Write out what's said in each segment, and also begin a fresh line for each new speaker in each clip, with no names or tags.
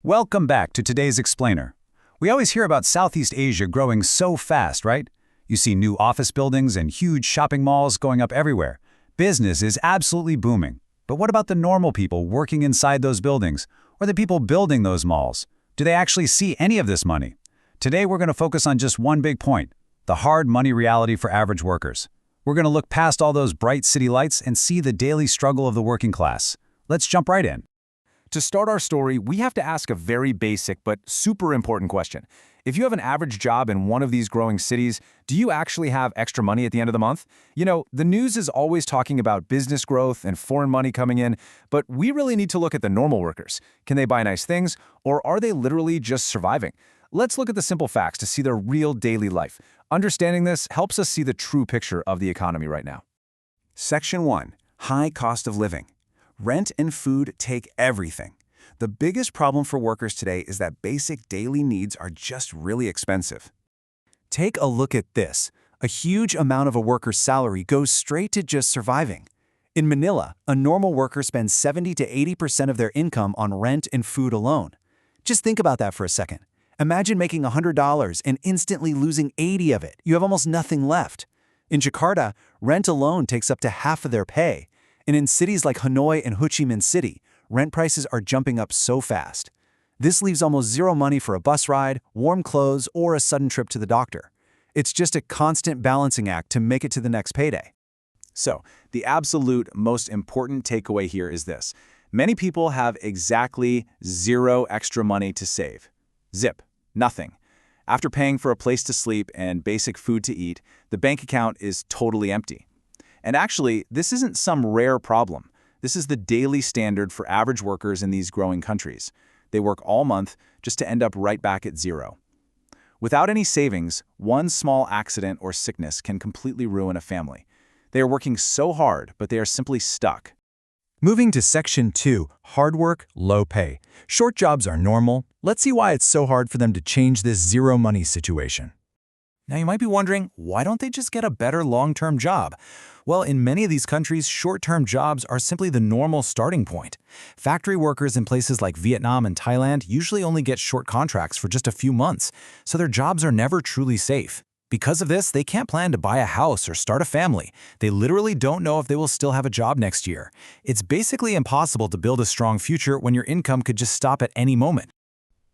Welcome back to today's Explainer. We always hear about Southeast Asia growing so fast, right? You see new office buildings and huge shopping malls going up everywhere. Business is absolutely booming. But what about the normal people working inside those buildings, or the people building those malls? Do they actually see any of this money? Today we're going to focus on just one big point: the hard money reality for average workers. We're going to look past all those bright city lights and see the daily struggle of the working class. Let's jump right in.
To start our story, we have to ask a very basic but super important question. If you have an average job in one of these growing cities, do you actually have extra money at the end of the month? You know, the news is always talking about business growth and foreign money coming in, but we really need to look at the normal workers. Can they buy nice things, or are they literally just surviving? Let's look at the simple facts to see their real daily life. Understanding this helps us see the true picture of the economy right now.
Section 1. High cost of living. Rent and food take everything. The biggest problem for workers today is that basic daily needs are just really expensive. Take a look at this. A huge amount of a worker's salary goes straight to just surviving. In Manila, a normal worker spends 70 to 80% of their income on rent and food alone. Just think about that for a second. Imagine making $100 and instantly losing 80 of it. You have almost nothing left. In Jakarta, rent alone takes up to half of their pay. And in cities like Hanoi and Ho Chi Minh City, rent prices are jumping up so fast. This leaves almost zero money for a bus ride, warm clothes, or a sudden trip to the doctor. It's just a constant balancing act to make it to the next payday.
So, the absolute most important takeaway here is this. Many people have exactly zero extra money to save. Zip. Nothing. After paying for a place to sleep and basic food to eat, the bank account is totally empty. And actually, this isn't some rare problem. This is the daily standard for average workers in these growing countries. They work all month just to end up right back at zero. Without any savings, one small accident or sickness can completely ruin a family. They are working so hard, but they are simply stuck.
Moving to Section 2, hard work, low pay. Short jobs are normal. Let's see why it's so hard for them to change this zero money situation.
Now you might be wondering, why don't they just get a better long-term job? Well, in many of these countries, short-term jobs are simply the normal starting point. Factory workers in places like Vietnam and Thailand usually only get short contracts for just a few months, so their jobs are never truly safe. Because of this, they can't plan to buy a house or start a family. They literally don't know if they will still have a job next year. It's basically impossible to build a strong future when your income could just stop at any moment.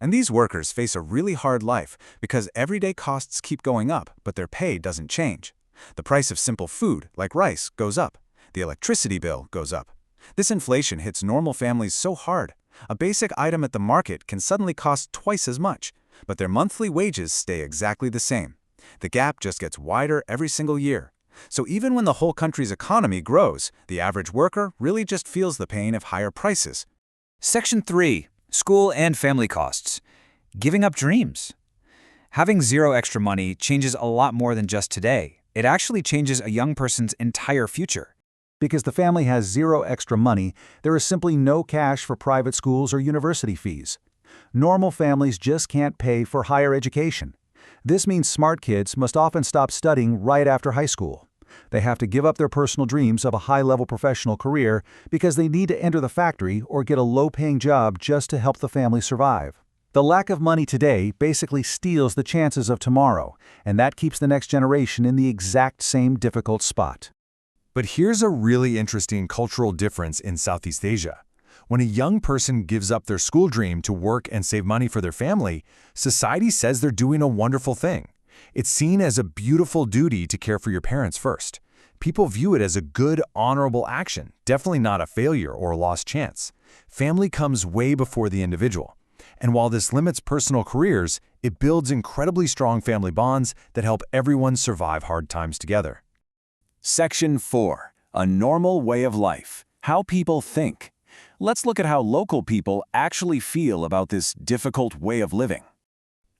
And these workers face a really hard life because everyday costs keep going up, but their pay doesn't change. The price of simple food, like rice, goes up. The electricity bill goes up. This inflation hits normal families so hard. A basic item at the market can suddenly cost twice as much, but their monthly wages stay exactly the same. The gap just gets wider every single year. So even when the whole country's economy grows, the average worker really just feels the pain of higher prices.
Section 3. School and family costs. Giving up dreams. Having zero extra money changes a lot more than just today. It actually changes a young person's entire future.
Because the family has zero extra money, there is simply no cash for private schools or university fees. Normal families just can't pay for higher education. This means smart kids must often stop studying right after high school. They have to give up their personal dreams of a high-level professional career because they need to enter the factory or get a low-paying job just to help the family survive. The lack of money today basically steals the chances of tomorrow, and that keeps the next generation in the exact same difficult spot.
But here's a really interesting cultural difference in Southeast Asia. When a young person gives up their school dream to work and save money for their family, society says they're doing a wonderful thing. It's seen as a beautiful duty to care for your parents first. People view it as a good, honorable action, definitely not a failure or a lost chance. Family comes way before the individual. And while this limits personal careers, it builds incredibly strong family bonds that help everyone survive hard times together.
Section 4. A normal way of life. How people think. Let's look at how local people actually feel about this difficult way of living.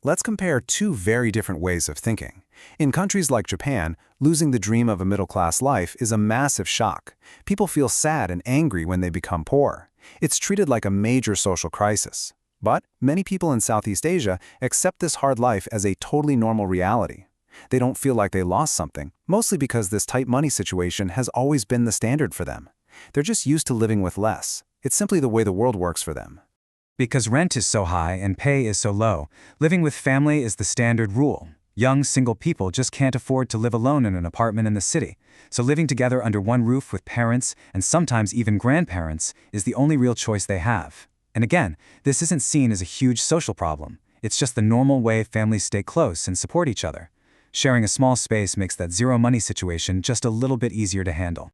Let's compare two very different ways of thinking. In countries like Japan, losing the dream of a middle-class life is a massive shock. People feel sad and angry when they become poor. It's treated like a major social crisis. But many people in Southeast Asia accept this hard life as a totally normal reality. They don't feel like they lost something, mostly because this tight money situation has always been the standard for them. They're just used to living with less. It's simply the way the world works for them.
Because rent is so high and pay is so low, living with family is the standard rule. Young, single people just can't afford to live alone in an apartment in the city, so living together under one roof with parents and sometimes even grandparents is the only real choice they have. And again, this isn't seen as a huge social problem. It's just the normal way families stay close and support each other. Sharing a small space makes that zero-money situation just a little bit easier to handle.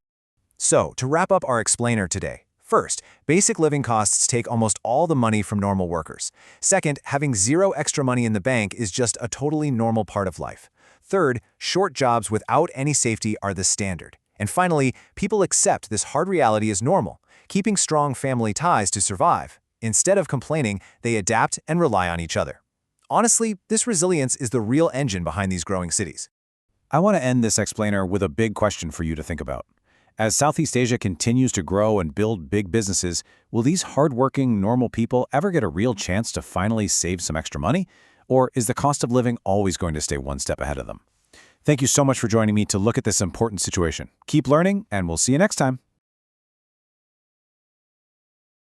So, to wrap up our explainer today. First, basic living costs take almost all the money from normal workers. Second, having zero extra money in the bank is just a totally normal part of life. Third, short jobs without any safety are the standard. And finally, people accept this hard reality as normal, keeping strong family ties to survive. Instead of complaining, they adapt and rely on each other. Honestly, this resilience is the real engine behind these growing cities.
I want to end this explainer with a big question for you to think about. As Southeast Asia continues to grow and build big businesses, will these hardworking, normal people ever get a real chance to finally save some extra money? Or is the cost of living always going to stay one step ahead of them? Thank you so much for joining me to look at this important situation. Keep learning, and we'll see you next time.